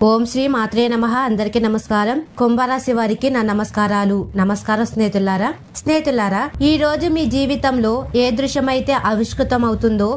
ఓం శ్రీ మాత్రే నమః. అందరికీ నమస్కారం. కుంభరాశి వారికి నా నమస్కారాలు. నమస్కారం స్నేహితులారా, ఈ రోజు మీ జీవితంలో ఏ దృశ్యమైతే ఆవిష్కృతం అవుతుందో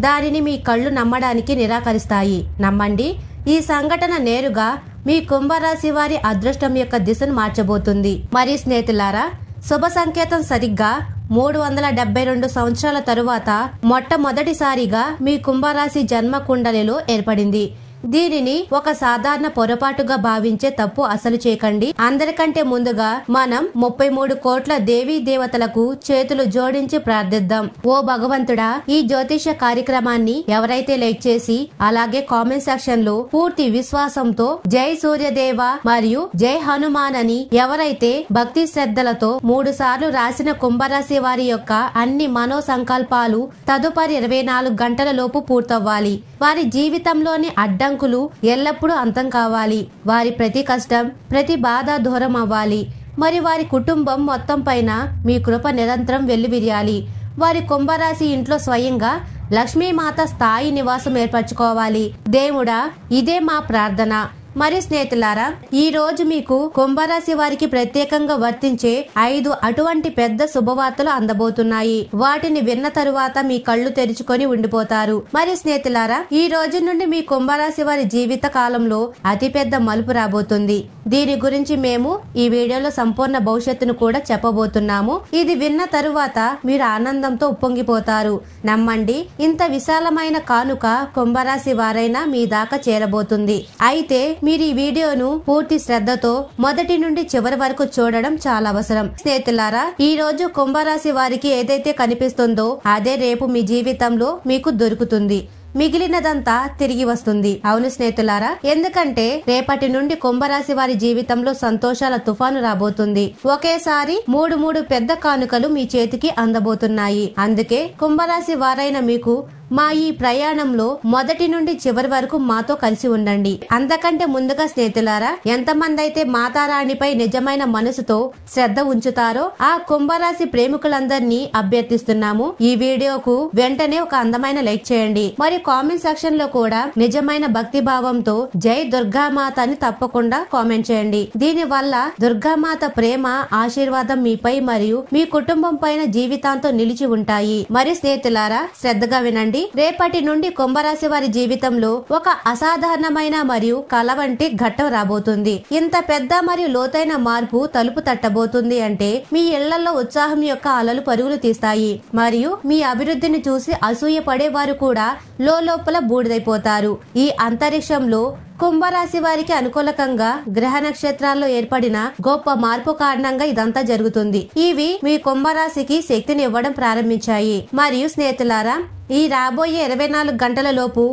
దానిని మీ కళ్ళు నమ్మడానికి నిరాకరిస్తాయి. నమ్మండి, ఈ సంఘటన నేరుగా మీ కుంభరాశి వారి అదృష్టం యొక్క దిశను మార్చబోతుంది. మరి స్నేహితులారా, శుభ సంకేతం సరిగ్గా 372 సంవత్సరాల తరువాత మొట్టమొదటిసారిగా మీ కుంభరాశి జన్మ కుండలిలో ఏర్పడింది. దీనిని ఒక సాధారణ పొరపాటుగా భావించే తప్పు అసలు చేయకండి. అందరికంటే ముందుగా మనం 33 కోట్ల దేవీ దేవతలకు చేతులు జోడించి ప్రార్థిద్దాం. ఓ భగవంతుడా, ఈ జ్యోతిష కార్యక్రమాన్ని ఎవరైతే లైక్ చేసి అలాగే కామెంట్ సెక్షన్ లో పూర్తి విశ్వాసంతో జై సూర్యదేవ మరియు జై హనుమాన్ అని ఎవరైతే భక్తి శ్రద్ధలతో 3 సార్లు రాసిన కుంభరాశి వారి యొక్క అన్ని మనో సంకల్పాలు తదుపరి 24 గంటల లోపు పూర్తవ్వాలి. వారి జీవితంలోని అడ్డంకులు ఎల్లప్పుడూ అంతం కావాలి. వారి ప్రతి కష్టం, ప్రతి బాధ దూరం అవ్వాలి. మరి వారి కుటుంబం మొత్తం పైన మీ కృప నిరంతరం వెల్లివిరియాలి. వారి కుంభరాశి ఇంట్లో స్వయంగా లక్ష్మీమాత స్థాయి నివాసం ఏర్పరచుకోవాలి. దేవుడా, ఇదే మా ప్రార్థన. మరి స్నేహితులారా, ఈ రోజు మీకు కుంభరాశి వారికి ప్రత్యేకంగా వర్తించే 5 అటువంటి పెద్ద శుభవార్తలు అందబోతున్నాయి. వాటిని విన్న తరువాత మీ కళ్ళు తెరుచుకొని ఉండిపోతారు. మరి స్నేహితులారా, ఈ రోజు నుండి మీ కుంభరాశి వారి జీవిత కాలంలో అతిపెద్ద మలుపు రాబోతుంది. దీని గురించి మేము ఈ వీడియోలో సంపూర్ణ భవిష్యత్తును కూడా చెప్పబోతున్నాము. ఇది విన్న తరువాత మీరు ఆనందంతో ఉప్పొంగిపోతారు. నమ్మండి, ఇంత విశాలమైన కానుక కుంభరాశి వారైనా మీ దాకా చేరబోతుంది. అయితే మీరు ఈ వీడియోను పూర్తి శ్రద్ధతో మొదటి నుండి చివరి వరకు చూడడం చాలా అవసరం. స్నేహితులారా, ఈ రోజు కుంభరాశి వారికి ఏదైతే కనిపిస్తుందో అదే రేపు మీ జీవితంలో మీకు దొరుకుతుంది. మిగిలినదంతా తిరిగి వస్తుంది. అవును స్నేహితులారా, ఎందుకంటే రేపటి నుండి కుంభరాశి వారి జీవితంలో సంతోషాల తుఫాను రాబోతుంది. ఒకేసారి 3 పెద్ద కానుకలు మీ చేతికి అందబోతున్నాయి. అందుకే కుంభరాశి వారైన మీకు మా ఈ ప్రయాణంలో మొదటి నుండి చివరి వరకు మాతో కలిసి ఉండండి. అంతకంటే ముందుగా స్నేహితులారా, ఎంతమంది అయితే మాతారాణిపై నిజమైన మనసుతో శ్రద్ధ ఉంచుతారో ఆ కుంభరాశి ప్రేమికులందరినీ అభ్యర్థిస్తున్నాము, ఈ వీడియోకు వెంటనే ఒక అందమైన లైక్ చేయండి. మరి కామెంట్ సెక్షన్ లో కూడా నిజమైన భక్తి భావంతో జై దుర్గామాత అని తప్పకుండా కామెంట్ చేయండి. దీని వల్ల దుర్గామాత ప్రేమ ఆశీర్వాదం మీపై మరియు మీ కుటుంబం పైన జీవితాంతం నిలిచి ఉంటాయి. మరి స్నేహితులారా, శ్రద్ధగా వినండి. రేపటి నుండి కుంభరాశి వారి జీవితంలో ఒక అసాధారణమైన మరియు కల వంటి ఘట్టం రాబోతుంది. ఇంత పెద్ద మరియు లోతైన మార్పు తలుపు తట్టబోతుంది అంటే మీ ఇళ్లలో ఉత్సాహం యొక్క అలలు పరుగులు తీస్తాయి. మరియు మీ అభివృద్ధిని చూసి అసూయ పడే వారు కూడా లోపల బూడిదైపోతారు. ఈ అంతరిక్షంలో కుంభరాశి వారికి అనుకూలకంగా గ్రహ నక్షత్రాల్లో ఏర్పడిన గొప్ప మార్పు కారణంగా ఇదంతా జరుగుతుంది. ఇవి మీ కుంభరాశికి శక్తిని ఇవ్వడం ప్రారంభించాయి. మరియు స్నేహితులారా, ఈ రాబోయే 24 గంటల లోపు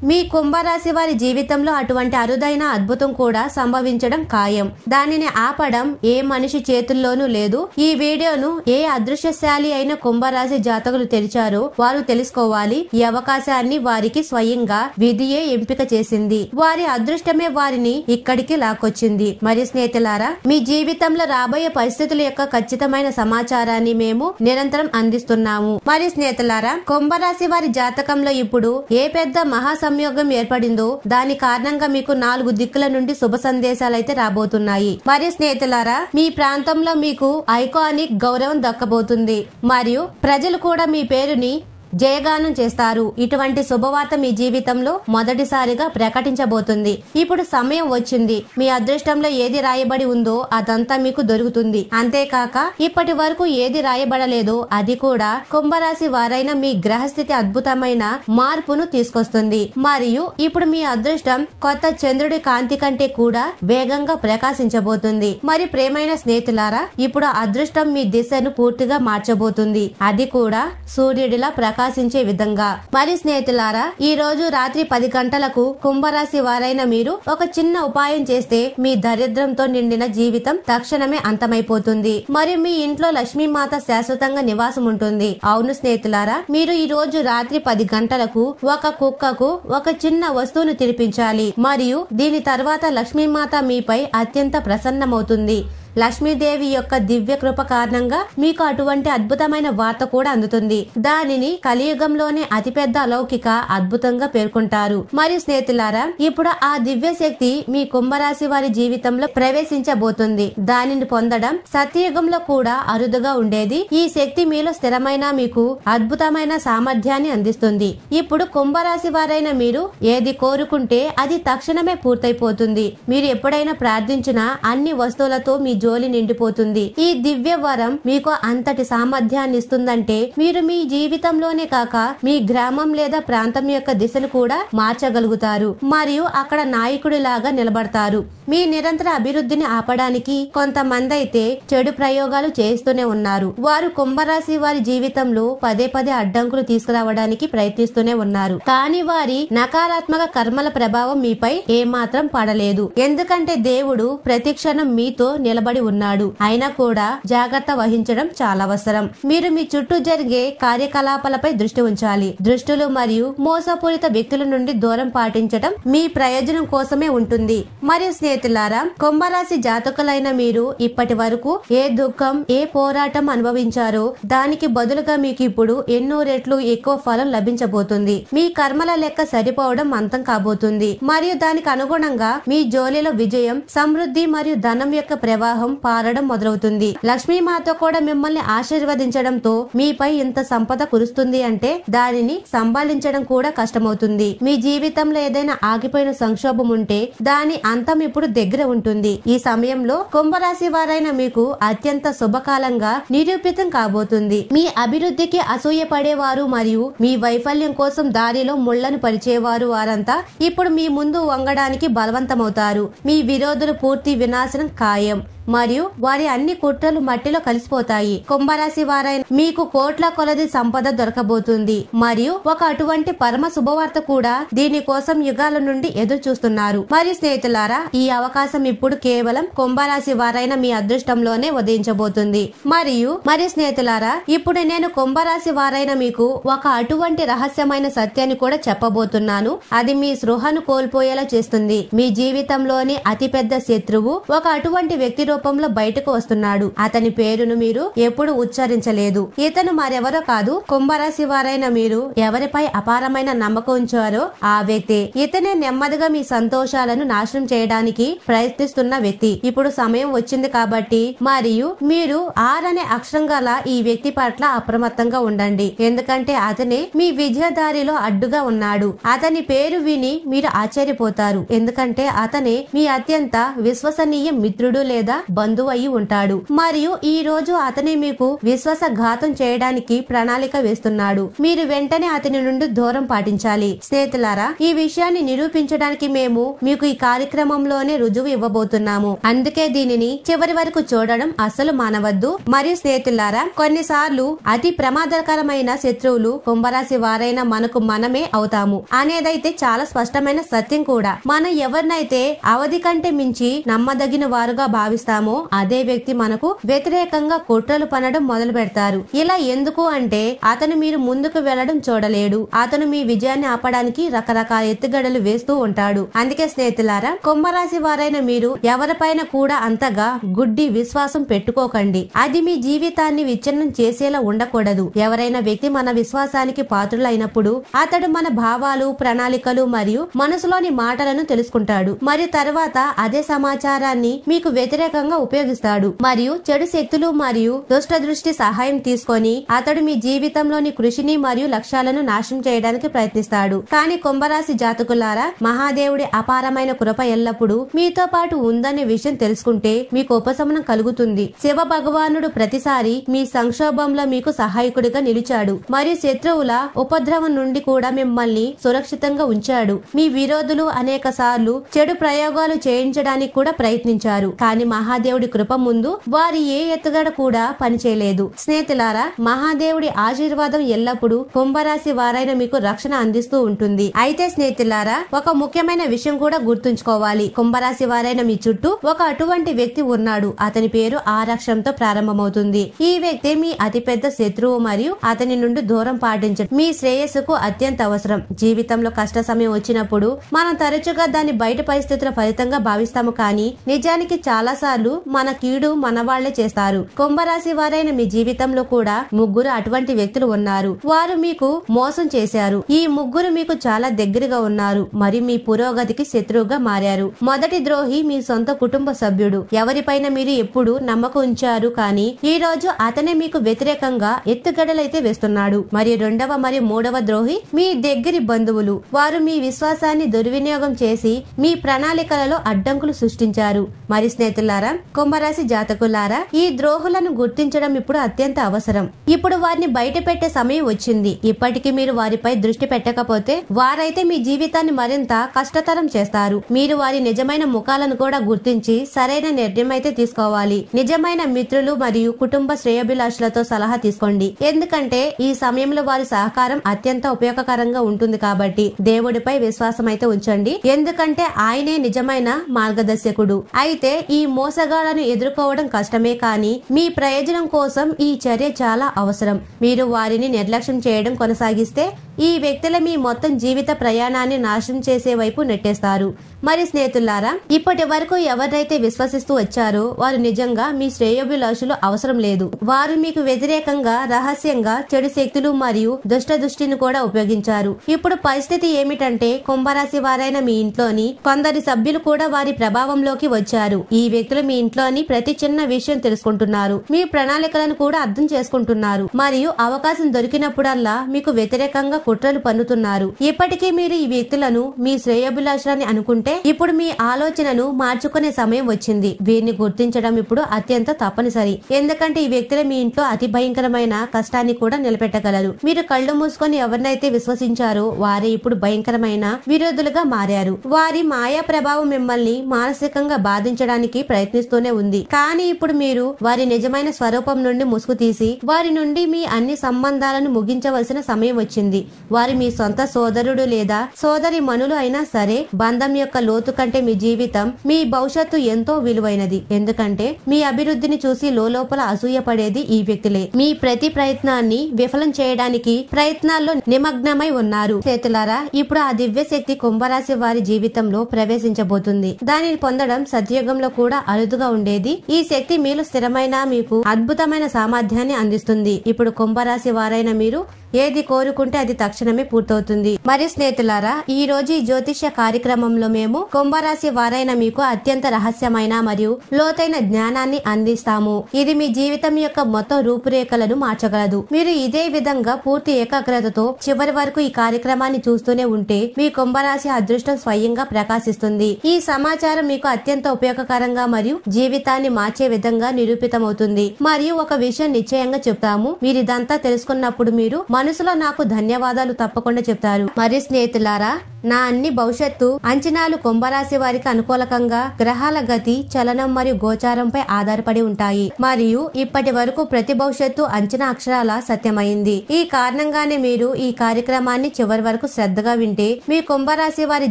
మీ కుంభరాశి వారి జీవితంలో అటువంటి అరుదైన అద్భుతం కూడా సంభవించడం ఖాయం. దానిని ఆపడం ఏ మనిషి చేతుల్లోనూ లేదు. ఈ వీడియోను ఏ అదృశ్యశాలి అయిన కుంభరాశి జాతకులు తెరిచారో వారు తెలుసుకోవాలి. ఈ అవకాశాన్ని వారికి స్వయంగా విధియే ఎంపిక చేసింది. వారి అదృష్టమే వారిని ఇక్కడికి లాక్కొచ్చింది. మరి స్నేహితులారా, మీ జీవితంలో రాబోయే పరిస్థితుల యొక్క ఖచ్చితమైన సమాచారాన్ని మేము నిరంతరం అందిస్తున్నాము. మరి స్నేహితులారా, కుంభరాశి వారి జాతకంలో ఇప్పుడు ఏ పెద్ద మహాసంయోగం ఏర్పడిందో దాని కారణంగా మీకు 4 దిక్కుల నుండి శుభ సందేశాలు అయితే రాబోతున్నాయి. మరి స్నేహితులారా, మీ ప్రాంతంలో మీకు ఐకానిక్ గౌరవం దక్కబోతుంది మరియు ప్రజలు కూడా మీ పేరుని జయగానం చేస్తారు. ఇటువంటి శుభవార్త మీ జీవితంలో మొదటిసారిగా ప్రకటించబోతుంది. ఇప్పుడు సమయం వచ్చింది. మీ అదృష్టంలో ఏది రాయబడి ఉందో అదంతా మీకు దొరుకుతుంది. అంతేకాక ఇప్పటి వరకు ఏది రాయబడలేదో అది కూడా కుంభరాశి వారైన మీ గ్రహస్థితి అద్భుతమైన మార్పును తీసుకొస్తుంది. మరియు ఇప్పుడు మీ అదృష్టం కొత్త చంద్రుడి కాంతి కంటే కూడా వేగంగా ప్రకాశించబోతుంది. మరి ప్రేమైన స్నేహితులారా, ఇప్పుడు అదృష్టం మీ దిశను పూర్తిగా మార్చబోతుంది. అది కూడా సూర్యుడిలా ప్రకాశించే విధంగా. మరి స్నేహితులారా, ఈ రోజు రాత్రి 10 గంటలకు కుంభరాశి వారైన మీరు ఒక చిన్న ఉపాయం చేస్తే మీ దరిద్రంతో నిండిన జీవితం తక్షణమే అంతమైపోతుంది. మరియు మీ ఇంట్లో లక్ష్మీమాత శాశ్వతంగా నివాసం ఉంటుంది. అవును స్నేహితులారా, మీరు ఈ రోజు రాత్రి 10 గంటలకు ఒక కుక్కకు ఒక చిన్న వస్తువును తినిపించాలి. మరియు దీని తర్వాత లక్ష్మీమాత మీపై అత్యంత ప్రసన్నమవుతుంది. లక్ష్మీదేవి యొక్క దివ్య కృప కారణంగా మీకు అటువంటి అద్భుతమైన వార్త కూడా అందుతుంది. దానిని కలియుగంలోనే అతిపెద్ద అలౌకిక అద్భుతంగా పేర్కొంటారు. మరియు స్నేహితులారా, ఇప్పుడు ఆ దివ్య శక్తి మీ కుంభరాశి వారి జీవితంలో ప్రవేశించబోతుంది. దానిని పొందడం సత్యయుగంలో కూడా అరుదుగా ఉండేది. ఈ శక్తి మీలో స్థిరమైన మీకు అద్భుతమైన సామర్థ్యాన్ని అందిస్తుంది. ఇప్పుడు కుంభరాశి వారైన మీరు ఏది కోరుకుంటే అది తక్షణమే పూర్తయిపోతుంది. మీరు ఎప్పుడైనా ప్రార్థించినా అన్ని వస్తువులతో మీ జోలి నిండిపోతుంది. ఈ దివ్య వరం మీకు అంతటి సామర్థ్యాన్ని ఇస్తుందంటే మీరు మీ జీవితంలోనే కాక మీ గ్రామం లేదా ప్రాంతం యొక్క దిశను కూడా మార్చగలుగుతారు మరియు అక్కడ నాయకుడిలాగా నిలబడతారు. మీ నిరంతర అభివృద్ధిని ఆపడానికి కొంతమంది అయితే చెడు ప్రయోగాలు చేస్తూనే ఉన్నారు. వారు కుంభరాశి వారి జీవితంలో పదే పదే అడ్డంకులు తీసుకురావడానికి ప్రయత్నిస్తూనే ఉన్నారు. కానీ వారి నకారాత్మక కర్మల ప్రభావం మీపై ఏమాత్రం పడలేదు. ఎందుకంటే దేవుడు ప్రతిక్షణం మీతో నిలబడి ఉన్నాడు. అయినా కూడా జాగ్రత్త వహించడం చాలా అవసరం. మీరు మీ చుట్టూ జరిగే కార్యకలాపాలపై దృష్టి ఉంచాలి. దృష్టులు మరియు మోసపూరిత వ్యక్తుల నుండి దూరం పాటించడం మీ ప్రయోజనం కోసమే ఉంటుంది. మరియు స్నేహితులారా, కుంభరాశి జాతకులైన మీరు ఇప్పటి వరకు ఏ దుఃఖం ఏ పోరాటం అనుభవించారో దానికి బదులుగా మీకు ఇప్పుడు ఎన్నో రెట్లు ఎక్కువ ఫలం లభించబోతుంది. మీ కర్మల లెక్క సరిపోవడం అంతం కాబోతుంది మరియు దానికి అనుగుణంగా మీ జోలిలో విజయం, సమృద్ధి మరియు ధనం యొక్క ప్రవాహం పారడం మొదలవుతుంది. లక్ష్మీమాత కూడా మిమ్మల్ని ఆశీర్వదించడంతో మీపై ఇంత సంపద కురుస్తుంది అంటే దానిని సంభాళించడం కూడా కష్టమవుతుంది. మీ జీవితంలో ఏదైనా ఆగిపోయిన సంక్షోభం ఉంటే దాని అంతం ఇప్పుడు దగ్గర ఉంటుంది. ఈ సమయంలో కుంభరాశి వారైన మీకు అత్యంత శుభకాలంగా నిరూపితం కాబోతుంది. మీ అభివృద్ధికి అసూయపడేవారు మరియు మీ వైఫల్యం కోసం దారిలో ముళ్లను పరిచేవారు వారంతా ఇప్పుడు మీ ముందు వంగడానికి బలవంతమవుతారు. మీ విరోధులు పూర్తి వినాశనం ఖాయం మరియు వారి అన్ని కుట్రలు మట్టిలో కలిసిపోతాయి. కుంభరాశి వారైన మీకు కోట్ల కొలది సంపద దొరకబోతుంది మరియు ఒక అటువంటి పరమ శుభవార్త కూడా దీనికోసం యుగాల నుండి ఎదురు చూస్తున్నారు. మరియు స్నేహితులారా, ఈ అవకాశం ఇప్పుడు కేవలం కుంభరాశి వారైన మీ అదృష్టంలోనే ఉదయించబోతుంది. మరియు స్నేహితులారా, ఇప్పుడు నేను కుంభరాశి వారైన మీకు ఒక అటువంటి రహస్యమైన సత్యాన్ని కూడా చెప్పబోతున్నాను. అది మీ స్పృహను కోల్పోయేలా చేస్తుంది. మీ జీవితంలోని అతిపెద్ద శత్రువు ఒక అటువంటి వ్యక్తి రూపంలో బయటకు వస్తున్నాడు. అతని పేరును మీరు ఎప్పుడు ఉచ్చరించలేదు. ఇతను మరెవరో కాదు, కుంభరాశి వారైన మీరు ఎవరిపై అపారమైన నమ్మకం ఉంచారో ఆ వ్యక్తి. ఇతనే నెమ్మదిగా మీ సంతోషాలను నాశనం చేయడానికి ప్రయత్నిస్తున్న వ్యక్తి. ఇప్పుడు సమయం వచ్చింది కాబట్టి మరియు మీరు ఆర్ అనే అక్షరం గల ఈ వ్యక్తి పట్ల అప్రమత్తంగా ఉండండి. ఎందుకంటే అతనే మీ విజయదారిలో అడ్డుగా ఉన్నాడు. అతని పేరు విని మీరు ఆశ్చర్యపోతారు. ఎందుకంటే అతనే మీ అత్యంత విశ్వసనీయ మిత్రుడు లేదా బంధువు అయి ఉంటాడు. మరియు ఈ రోజు అతనే మీకు విశ్వాసఘాతం చేయడానికి ప్రణాళిక వేస్తున్నాడు. మీరు వెంటనే అతని నుండి దూరం పాటించాలి. స్నేహితులారా, ఈ విషయాన్ని నిరూపించడానికి మేము మీకు ఈ కార్యక్రమంలోనే రుజువు ఇవ్వబోతున్నాము. అందుకే దీనిని చివరి వరకు చూడడం అస్సలు మానవద్దు. మరియు స్నేహితులారా, కొన్నిసార్లు అతి ప్రమాదకరమైన శత్రువులు కుంభరాశి వారైన మనకు మనమే అవుతాము అనేదైతే చాలా స్పష్టమైన సత్యం కూడా. మనం ఎవరినైతే అవధి కంటే మించి నమ్మదగిన వారుగా భావిస్తామో అదే వ్యక్తి మనకు వ్యతిరేకంగా కుట్రలు పనడం మొదలు పెడతారు. ఇలా ఎందుకు అంటే అతను మీరు ముందుకు వెళ్లడం చూడలేడు. అతను మీ విజయాన్ని ఆపడానికి రకరకాల ఎత్తుగడలు వేస్తూ ఉంటాడు. అందుకే స్నేహితులారా, కుంభరాశి వారైన మీరు ఎవరిపైన కూడా అంతగా గుడ్డి విశ్వాసం పెట్టుకోకండి. అది మీ జీవితాన్ని విచ్ఛిన్నం చేసేలా ఉండకూడదు. ఎవరైనా వ్యక్తి మన విశ్వాసానికి పాత్రులైనప్పుడు అతడు మన భావాలు, ప్రణాళికలు మరియు మనసులోని మాటలను తెలుసుకుంటాడు. మరియు తర్వాత అదే సమాచారాన్ని మీకు వ్యతిరేకంగా ఉపయోగిస్తాడు. మరియు చెడు శక్తులు మరియు దుష్ట దృష్టి సహాయం తీసుకొని అతడు మీ జీవితంలోని కృషిని మరియు లక్ష్యాలను నాశనం చేయడానికి ప్రయత్నిస్తాడు. కానీ కుంభరాశి జాతకులారా, మహాదేవుడి అపారమైన కృప ఎల్లప్పుడూ మీతో పాటు ఉందనే విషయం తెలుసుకుంటే మీకు ఉపశమనం కలుగుతుంది. శివ భగవానుడు ప్రతిసారి మీ సంక్షోభంలో మీకు సహాయకుడిగా నిలిచాడు మరియు శత్రువుల ఉపద్రవం నుండి కూడా మిమ్మల్ని సురక్షితంగా ఉంచాడు. మీ విరోధులు అనేక సార్లు చెడు ప్రయోగాలు చేయించడానికి కూడా ప్రయత్నించారు. కానీ మహాదేవుడి కృప ముందు వారి ఏ ఎత్తుగడ కూడా పనిచేయలేదు. స్నేహితులారా, మహాదేవుడి ఆశీర్వాదం ఎల్లప్పుడూ కుంభరాశి వారైన మీకు రక్షణ అందిస్తూ ఉంటుంది. అయితే స్నేహితులారా, ఒక ముఖ్యమైన విషయం కూడా గుర్తుంచుకోవాలి. కుంభరాశి వారైన మీ చుట్టూ ఒక అటువంటి వ్యక్తి ఉన్నాడు. అతని పేరు ఆరక్షంతో ప్రారంభమవుతుంది. ఈ వ్యక్తి మీ అతిపెద్ద శత్రువు మరియు అతని నుండి దూరం పాటించడం మీ శ్రేయస్సుకు అత్యంత అవసరం. జీవితంలో కష్ట సమయం వచ్చినప్పుడు మనం తరచుగా దాన్ని బయట పరిస్థితుల ఫలితంగా భావిస్తాము. కానీ నిజానికి చాలా సార్లు కొన్నిసార్లు మన కీడు మన వాళ్లే చేస్తారు. కుంభరాశి వారైన మీ జీవితంలో కూడా ముగ్గురు అటువంటి వ్యక్తులు ఉన్నారు. వారు మీకు మోసం చేశారు. ఈ ముగ్గురు మీకు చాలా దగ్గరగా ఉన్నారు మరియు మీ పురోగతికి శత్రువుగా మారారు. మొదటి ద్రోహి మీ సొంత కుటుంబ సభ్యుడు. ఎవరిపైన మీరు ఎప్పుడు నమ్మకం ఉంచారు, కానీ ఈ రోజు అతనే మీకు వ్యతిరేకంగా ఎత్తుగడలైతే వేస్తున్నాడు. మరియు రెండవ మరియు మూడవ ద్రోహి మీ దగ్గరి బంధువులు. వారు మీ విశ్వాసాన్ని దుర్వినియోగం చేసి మీ ప్రణాళికలలో అడ్డంకులు సృష్టించారు. మరి స్నేహితులారా, కుంభరాశి జాతకులారా, ఈ ద్రోహులను గుర్తించడం ఇప్పుడు అత్యంత అవసరం. ఇప్పుడు వారిని బయట పెట్టే సమయం వచ్చింది. ఇప్పటికీ మీరు వారిపై దృష్టి పెట్టకపోతే వారైతే మీ జీవితాన్ని మరింత కష్టతరం చేస్తారు. మీరు వారి నిజమైన ముఖాలను కూడా గుర్తించి సరైన నిర్ణయం అయితే తీసుకోవాలి. నిజమైన మిత్రులు మరియు కుటుంబ శ్రేయోభిలాషులతో సలహా తీసుకోండి. ఎందుకంటే ఈ సమయంలో వారి సహకారం అత్యంత ఉపయోగకరంగా ఉంటుంది. కాబట్టి దేవుడిపై విశ్వాసం అయితే ఉంచండి, ఎందుకంటే ఆయనే నిజమైన మార్గదర్శకుడు. అయితే ఈ మోసగాళ్లను ఎదుర్కోవడం కష్టమే, కానీ మీ ప్రయోజనం కోసం ఈ చర్య చాలా అవసరం. మీరు వారిని నిర్లక్ష్యం చేయడం కొనసాగిస్తే ఈ వ్యక్తుల మీ మొత్తం జీవిత ప్రయాణాన్ని నాశనం చేసే వైపు నెట్టేస్తారు. మరి స్నేహితులారా, ఇప్పటి వరకు ఎవరైతే విశ్వసిస్తూ వచ్చారో వారు నిజంగా మీ శ్రేయోభిలాషులు అవసరం లేదు. వారు మీకు వ్యతిరేకంగా రహస్యంగా చెడు శక్తులు మరియు దుష్ట దృష్టిని కూడా ఉపయోగించారు. ఇప్పుడు పరిస్థితి ఏమిటంటే, కుంభరాశి వారైన మీ ఇంట్లోని కొందరి సభ్యులు కూడా వారి ప్రభావంలోకి వచ్చారు. ఈ వ్యక్తులు మీ ఇంట్లోని ప్రతి చిన్న విషయం తెలుసుకుంటున్నారు, మీ ప్రణాళికలను కూడా అర్థం చేసుకుంటున్నారు మరియు అవకాశం దొరికినప్పుడల్లా మీకు వ్యతిరేకంగా కుట్రలు పన్నుతున్నారు. ఇప్పటికీ మీరు ఈ వ్యక్తులను మీ శ్రేయోభిలాషులని అనుకుంటే ఇప్పుడు మీ ఆలోచనను మార్చుకునే సమయం వచ్చింది. వీరిని గుర్తించడం ఇప్పుడు అత్యంత తప్పనిసరి, ఎందుకంటే ఈ వ్యక్తులు మీ ఇంట్లో అతి భయంకరమైన కష్టాన్ని కూడా నిలబెట్టగలరు. మీరు కళ్ళు మూసుకొని ఎవరినైతే విశ్వసించారో వారే ఇప్పుడు భయంకరమైన విరోధులుగా మారారు. వారి మాయా ప్రభావం మిమ్మల్ని మానసికంగా బాధించడానికి ప్రయత్నిస్తూనే ఉంది. కానీ ఇప్పుడు మీరు వారి నిజమైన స్వరూపం నుండి ముసుగు తీసి వారి నుండి మీ అన్ని సంబంధాలను ముగించవలసిన సమయం వచ్చింది. వారు మీ సొంత సోదరుడు లేదా సోదరి మనులు అయినా సరే, బంధం యొక్క లోతు కంటే మీ జీవితం, మీ భవిష్యత్తు ఎంతో విలువైనది. ఎందుకంటే మీ అభివృద్ధిని చూసి లోపల అసూయ పడేది ఈ వ్యక్తులే. మీ ప్రతి ప్రయత్నాన్ని విఫలం చేయడానికి ప్రయత్నాల్లో నిమగ్నమై ఉన్నారు. చేతులారా, ఇప్పుడు ఆ దివ్య శక్తి కుంభరాశి వారి జీవితంలో ప్రవేశించబోతుంది. దానిని పొందడం సత్యయుగంలో కూడా అరుదుగా ఉండేది. ఈ శక్తి మీలో స్థిరమైన మీకు అద్భుతమైన సామర్థ్యాన్ని అందిస్తుంది. ఇప్పుడు కుంభరాశి వారైన మీరు ఏది కోరుకుంటే అది తక్షణమే పూర్తవుతుంది. మరి స్నేహితులారా, ఈ రోజు ఈ జ్యోతిష్య కార్యక్రమంలో మేము కుంభరాశి వారైన మీకు అత్యంత రహస్యమైన మరియు లోతైన జ్ఞానాన్ని అందిస్తాము. ఇది మీ జీవితం యొక్క మొత్తం రూపురేఖలను మార్చగలదు. మీరు ఇదే విధంగా పూర్తి ఏకాగ్రతతో చివరి వరకు ఈ కార్యక్రమాన్ని చూస్తూనే ఉంటే మీ కుంభరాశి అదృష్టం స్వయంగా ప్రకాశిస్తుంది. ఈ సమాచారం మీకు అత్యంత ఉపయోగకరంగా మరియు జీవితాన్ని మార్చే విధంగా నిరూపితమవుతుంది. మరియు ఒక విషయం నిశ్చయంగా చెప్తాము, మీరు ఇదంతా తెలుసుకున్నప్పుడు మీరు మనసులో నాకు ధన్యవాదాలు తప్పకుండా చెప్తారు. మరి స్నేహితులారా, నా అన్ని భవిష్యత్తు అంచనాలు కుంభరాశి వారికి అనుకూలకంగా గ్రహాల గతి, చలనం మరియు గోచారంపై ఆధారపడి ఉంటాయి. మరియు ఇప్పటి వరకు ప్రతి భవిష్యత్తు అంచనా అక్షరాల సత్యమైంది. ఈ కారణంగానే మీరు ఈ కార్యక్రమాన్ని చివరి వరకు శ్రద్ధగా వింటే మీ కుంభరాశి వారి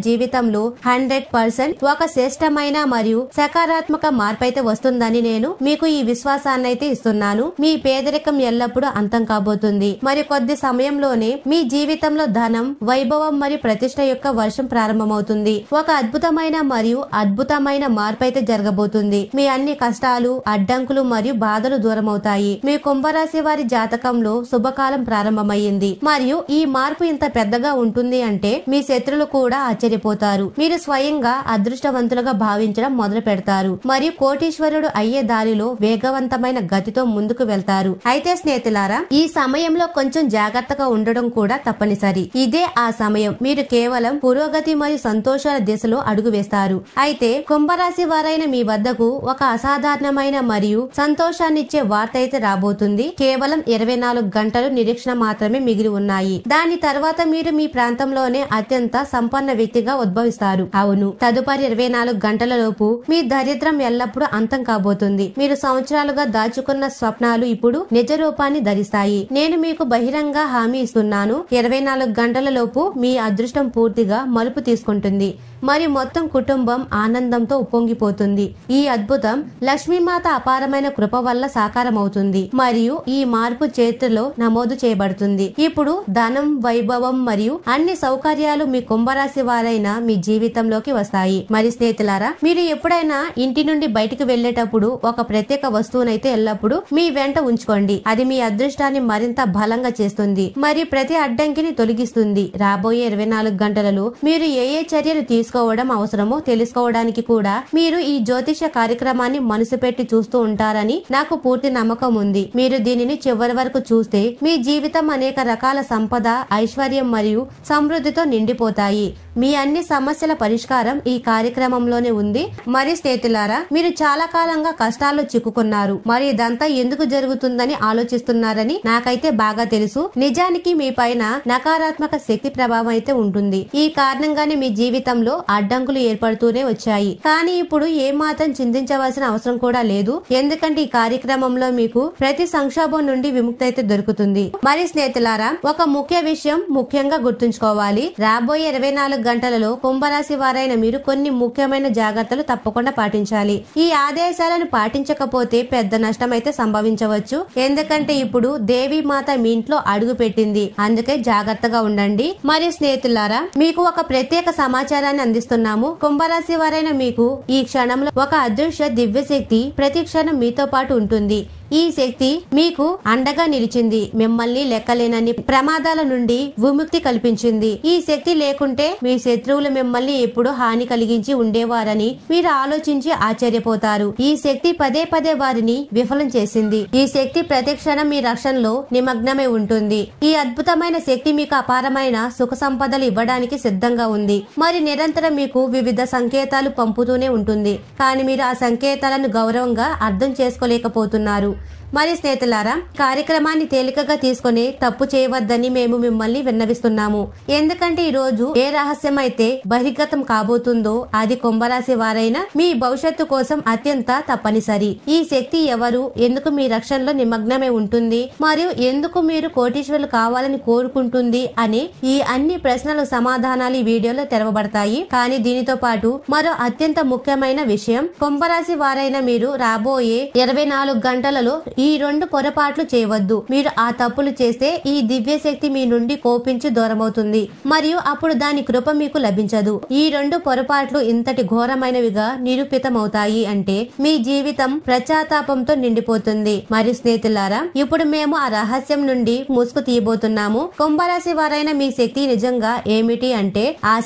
జీవితంలో 100% ఒక శ్రేష్టమైన మరియు సకారాత్మక మార్పు అయితే వస్తుందని నేను మీకు ఈ విశ్వాసాన్ని అయితే ఇస్తున్నాను. మీ పేదరికం ఎల్లప్పుడూ అంతం కాబోతుంది. మరి కొద్ది సమయంలోనే మీ జీవితంలో ధనం, వైభవం మరియు ప్రతిష్ట యొక్క వర్షం ప్రారంభమవుతుంది. ఒక అద్భుతమైన మరియు అద్భుతమైన మార్పు అయితే జరగబోతుంది. మీ అన్ని కష్టాలు, అడ్డంకులు మరియు బాధలు దూరమవుతాయి. మీ కుంభరాశి వారి జాతకంలో శుభకాలం ప్రారంభమైంది. మరియు ఈ మార్పు ఇంత పెద్దగా ఉంటుంది అంటే మీ శత్రులు కూడా ఆశ్చర్యపోతారు. మీరు స్వయంగా అదృష్టవంతులుగా భావించడం మొదలు పెడతారు మరియు కోటీశ్వరుడు అయ్యే దారిలో వేగవంతమైన గతితో ముందుకు వెళ్తారు. అయితే స్నేహితులారా, ఈ సమయంలో కొంచెం జాగ్రత్తగా ఉండడం కూడా తప్పనిసరి. ఇదే ఆ సమయం. మీరు కేవలం పురోగతి మరియు సంతోషాల దిశలో అడుగు వేస్తారు. అయితే కుంభరాశి వారైన మీ వద్దకు ఒక అసాధారణమైన మరియు సంతోషాన్నిచ్చే వార్త అయితే రాబోతుంది. కేవలం 24 గంటలు నిరీక్షణ మాత్రమే మిగిలి ఉన్నాయి. దాని తర్వాత మీరు మీ ప్రాంతంలోనే అత్యంత సంపన్న వ్యక్తిగా ఉద్భవిస్తారు. అవును, తదుపరి 24 గంటల లోపు మీ దరిద్రం ఎల్లప్పుడూ అంతం కాబోతుంది. మీరు సంవత్సరాలుగా దాచుకున్న స్వప్నాలు ఇప్పుడు నిజ రూపాన్ని ధరిస్తాయి. నేను మీకు బహిరంగ హామీ ఇస్తున్నాను, 24 గంటల లోపు మీ అదృష్టం పూర్తి పూర్తిగా మలుపు తీసుకుంటుంది. మరి మొత్తం కుటుంబం ఆనందంతో ఉప్పొంగిపోతుంది. ఈ అద్భుతం లక్ష్మీమాత అపారమైన కృప వల్ల సాకారమవుతుంది మరియు ఈ మార్పు చరిత్రలో నమోదు చేయబడుతుంది. ఇప్పుడు ధనం, వైభవం మరియు అన్ని సౌకర్యాలు మీ కుంభరాశి వారైన మీ జీవితంలోకి వస్తాయి. మరి స్నేహితులారా, మీరు ఎప్పుడైనా ఇంటి నుండి బయటికి వెళ్లేటప్పుడు ఒక ప్రత్యేక వస్తువునైతే ఎల్లప్పుడూ మీ వెంట ఉంచుకోండి. అది మీ అదృష్టాన్ని మరింత బలంగా చేస్తుంది మరియు ప్రతి అడ్డంకిని తొలగిస్తుంది. రాబోయే 24 గంటలలో మీరు ఏ చర్యలు తీసుకోవడం అవసరమో తెలుసుకోవడానికి కూడా మీరు ఈ జ్యోతిష కార్యక్రమాన్ని మనసు పెట్టి చూస్తూ ఉంటారని నాకు పూర్తి నమ్మకం ఉంది. మీరు దీనిని చివరి వరకు చూస్తే మీ జీవితం అనేక రకాల సంపద, ఐశ్వర్యం మరియు సమృద్ధితో నిండిపోతాయి. మీ అన్ని సమస్యల పరిష్కారం ఈ కార్యక్రమంలోనే ఉంది. మరి స్నేహితులారా, మీరు చాలా కాలంగా కష్టాల్లో చిక్కుకున్నారు. మరి ఇదంతా ఎందుకు జరుగుతుందని ఆలోచిస్తున్నారని నాకైతే బాగా తెలుసు. నిజానికి మీ పైన నకారాత్మక శక్తి ప్రభావం అయితే ఉంటుంది. ఈ కారణంగానే మీ జీవితంలో అడ్డంకులు ఏర్పడుతూనే వచ్చాయి. కానీ ఇప్పుడు ఏ మాత్రం చింతించవలసిన అవసరం కూడా లేదు. ఎందుకంటే ఈ కార్యక్రమంలో మీకు ప్రతి సంక్షోభం నుండి విముక్తి అయితే దొరుకుతుంది. మరి స్నేహితులారా, ఒక ముఖ్య విషయం ముఖ్యంగా గుర్తుంచుకోవాలి. రాబోయే 24 గంటలలో కుంభరాశి వారైన మీరు కొన్ని ముఖ్యమైన జాగ్రత్తలు తప్పకుండా పాటించాలి. ఈ ఆదేశాలను పాటించకపోతే పెద్ద నష్టం అయితే సంభవించవచ్చు. ఎందుకంటే ఇప్పుడు దేవి మాత మీ ఇంట్లో అడుగు పెట్టింది. అందుకే జాగ్రత్తగా ఉండండి. మరి స్నేహితులారా, మీకు ఒక ప్రత్యేక సమాచారాన్ని అందిస్తున్నాము. కుంభరాశి వారైన మీకు ఈ క్షణంలో ఒక అదృశ్య దివ్య శక్తి ప్రతి క్షణం మీతో పాటు ఉంటుంది. ఈ శక్తి మీకు అండగా నిలిచింది. మిమ్మల్ని లెక్కలేనన్ని ప్రమాదాల నుండి విముక్తి కల్పించింది. ఈ శక్తి లేకుంటే మీ శత్రువులు మిమ్మల్ని ఎప్పుడు హాని కలిగించి ఉండేవారని మీరు ఆలోచించి ఆశ్చర్యపోతారు. ఈ శక్తి పదే పదే వారిని విఫలం చేసింది. ఈ శక్తి ప్రతి క్షణం మీ రక్షణలో నిమగ్నమై ఉంటుంది. ఈ అద్భుతమైన శక్తి మీకు అపారమైన సుఖ సంపదలు ఇవ్వడానికి సిద్ధంగా ఉంది. మరి నిరంతరం మీకు వివిధ సంకేతాలు పంపుతూనే ఉంటుంది. కానీ మీరు ఆ సంకేతాలను గౌరవంగా అర్థం చేసుకోలేకపోతున్నారు. మరి స్నేహితులారా, కార్యక్రమాన్ని తేలికగా తీసుకుని తప్పు చేయవద్దని మేము మిమ్మల్ని విన్నవిస్తున్నాము. ఎందుకంటే ఈ రోజు ఏ రహస్యం అయితే బహిర్గతం కాబోతుందో అది కుంభరాశి వారైన మీ భవిష్యత్తు కోసం అత్యంత తప్పనిసరి. ఈ శక్తి ఎవరు, ఎందుకు మీ రక్షణలో నిమగ్నమై ఉంటుంది మరియు ఎందుకు మీరు కోటీశ్వరులు కావాలని కోరుకుంటుంది అనే ఈ అన్ని ప్రశ్నల సమాధానాలు ఈ వీడియోలో తెరవబడతాయి. కానీ దీనితో పాటు మరో అత్యంత ముఖ్యమైన విషయం, కుంభరాశి వారైన మీరు రాబోయే 24 గంటలలో ఈ 2 పొరపాట్లు చేయవద్దు. మీరు ఆ తప్పులు చేస్తే ఈ దివ్య శక్తి మీ నుండి కోపించి దూరమవుతుంది మరియు అప్పుడు దాని కృప మీకు లభించదు. ఈ 2 పొరపాట్లు ఇంతటి ఘోరమైనవిగా నిరూపితమవుతాయి అంటే మీ జీవితం పశ్చాత్తాపంతో నిండిపోతుంది. మరి స్నేహితులారా, ఇప్పుడు మేము ఆ రహస్యం నుండి ముసుగు తీయబోతున్నాము. కుంభరాశి వారైన మీ శక్తి నిజంగా ఏమిటి అంటే ఆ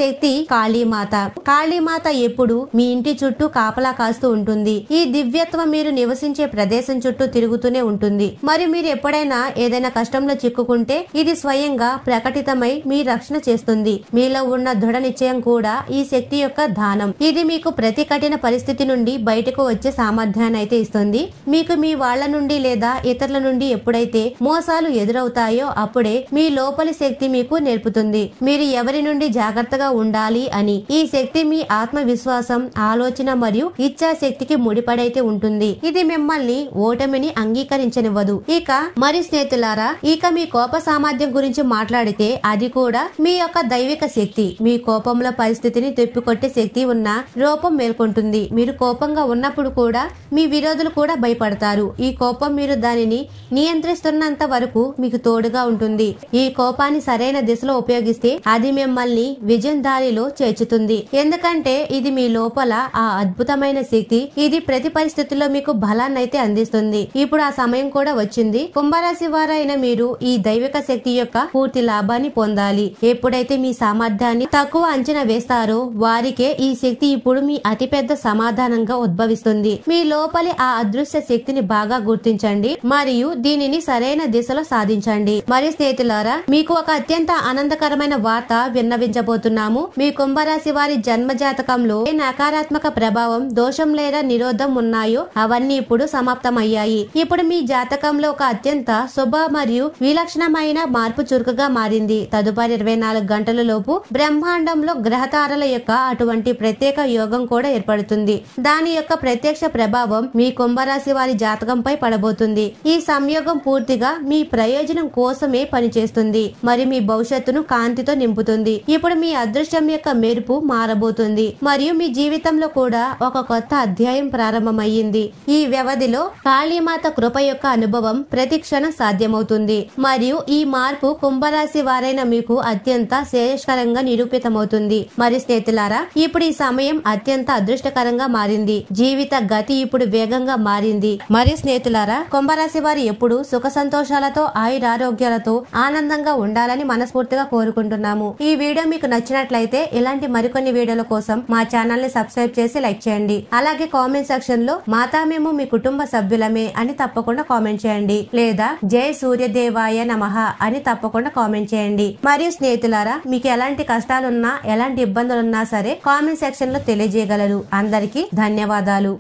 శక్తి కాళీమాత. కాళీమాత ఎప్పుడు మీ ఇంటి చుట్టూ కాపలా కాస్తూ ఉంటుంది. ఈ దివ్యత్వం మీరు నివసించే ప్రదేశం చుట్టూ తిరుగుతూనే ఉంటుంది. మరి మీరు ఎప్పుడైనా ఏదైనా కష్టంలో చిక్కుకుంటే ఇది స్వయంగా ప్రకటితమై మీ రక్షణ చేస్తుంది. మీలో ఉన్న దృఢ నిశ్చయం కూడా ఈ శక్తి యొక్క దానం. ఇది మీకు ప్రతి కఠిన పరిస్థితి నుండి బయటకు వచ్చే సామర్థ్యాన్ని అయితే ఇస్తుంది. మీకు మీ వాళ్ళ నుండి లేదా ఇతరుల నుండి ఎప్పుడైతే మోసాలు ఎదురవుతాయో అప్పుడే మీ లోపలి శక్తి మీకు నేర్పుతుంది మీరు ఎవరి నుండి జాగ్రత్తగా ఉండాలి అని. ఈ శక్తి మీ ఆత్మవిశ్వాసం, ఆలోచన మరియు ఇచ్చా శక్తికి ముడిపడైతే ఉంటుంది. ఇది మిమ్మల్ని ఓటమిని అంగీకరించనివ్వదు. ఇక మరి స్నేహితులారా, ఇక మీ కోప సామర్థ్యం గురించి మాట్లాడితే అది కూడా మీ యొక్క దైవిక శక్తి. మీ కోపంలో పరిస్థితిని తిప్పికొట్టే శక్తి ఉన్న రూపం మేల్కొంటుంది. మీరు కోపంగా ఉన్నప్పుడు కూడా మీ విరోధులు కూడా భయపడతారు. ఈ కోపం మీరు దానిని నియంత్రిస్తున్నంత వరకు మీకు తోడుగా ఉంటుంది. ఈ కోపాన్ని సరైన దిశలో ఉపయోగిస్తే అది మిమ్మల్ని విజయం దారిలో చేర్చుతుంది. ఎందుకంటే ఇది మీ లోపల ఆ అద్భుతమైన శక్తి. ఇది ప్రతి పరిస్థితుల్లో మీకు బలాన్ని అయితే అందిస్తుంది. ఇప్పుడు ఆ సమయం కూడా వచ్చింది. కుంభరాశి వారైన మీరు ఈ దైవిక శక్తి యొక్క పూర్తి లాభాన్ని పొందాలి. ఎప్పుడైతే మీ సామర్థ్యాన్ని తక్కువ అంచనా వేస్తారో వారికే ఈ శక్తి ఇప్పుడు మీ అతిపెద్ద సమాధానంగా ఉద్భవిస్తుంది. మీ లోపలి ఆ అదృశ్య శక్తిని బాగా గుర్తించండి మరియు దీనిని సరైన దిశలో సాధించండి. మరి స్నేహితులారా, మీకు ఒక అత్యంత ఆనందకరమైన వార్త విన్నవించబోతున్నాము. మీ కుంభరాశి వారి జన్మ జాతకంలో ఏ నకారాత్మక ప్రభావం, దోషం లేదా నిరోధం ఉన్నాయో అవన్నీ ఇప్పుడు సమాప్తం అంతమయ్యాయి. ఇప్పుడు మీ జాతకంలో ఒక అత్యంత శుభ మరియు విలక్షణమైన మార్పు చురుకుగా మారింది. తదుపరి 24 గంటల లోపు బ్రహ్మాండంలో గ్రహతారల యొక్క అటువంటి ప్రత్యేక యోగం కూడా ఏర్పడుతుంది. దాని యొక్క ప్రత్యక్ష ప్రభావం మీ కుంభరాశి వారి జాతకంపై పడబోతుంది. ఈ సంయోగం పూర్తిగా మీ ప్రయోజనం కోసమే పనిచేస్తుంది మరియు మీ భవిష్యత్తును కాంతితో నింపుతుంది. ఇప్పుడు మీ అదృష్టం యొక్క మెరుపు మారబోతుంది మరియు మీ జీవితంలో కూడా ఒక కొత్త అధ్యాయం ప్రారంభమయ్యింది. ఈ వ్యవధిలో కాళీమాత కృప యొక్క అనుభవం ప్రతి క్షణం సాధ్యమవుతుంది మరియు ఈ మార్పు కుంభరాశి వారైన మీకు అత్యంత శ్రేయస్కరంగా నిరూపితమవుతుంది. మరి స్నేహితులారా, ఇప్పుడు ఈ సమయం అత్యంత అదృష్టకరంగా మారింది. జీవిత గతి ఇప్పుడు వేగంగా మారింది. మరియు స్నేహితులారా, కుంభరాశి వారు ఎప్పుడు సుఖ సంతోషాలతో ఆయురారోగ్యాలతో ఆనందంగా ఉండాలని మనస్ఫూర్తిగా కోరుకుంటున్నాము. ఈ వీడియో మీకు నచ్చినట్లయితే ఇలాంటి మరికొన్ని వీడియోల కోసం మా ఛానల్ ని సబ్స్క్రైబ్ చేసి లైక్ చేయండి. అలాగే కామెంట్ సెక్షన్ లో మాతా మేము మీ కుటుంబ సభ్యులమే అని తప్పకుండా కామెంట్ చేయండి, లేదా జై సూర్యదేవాయ నమః అని తప్పకుండా కామెంట్ చేయండి. మరియు స్నేహితులారా, మీకు ఎలాంటి కష్టాలున్నా ఎలాంటి ఇబ్బందులున్నా సరే కామెంట్ సెక్షన్ లో తెలియజేయగలరు. అందరికీ ధన్యవాదాలు.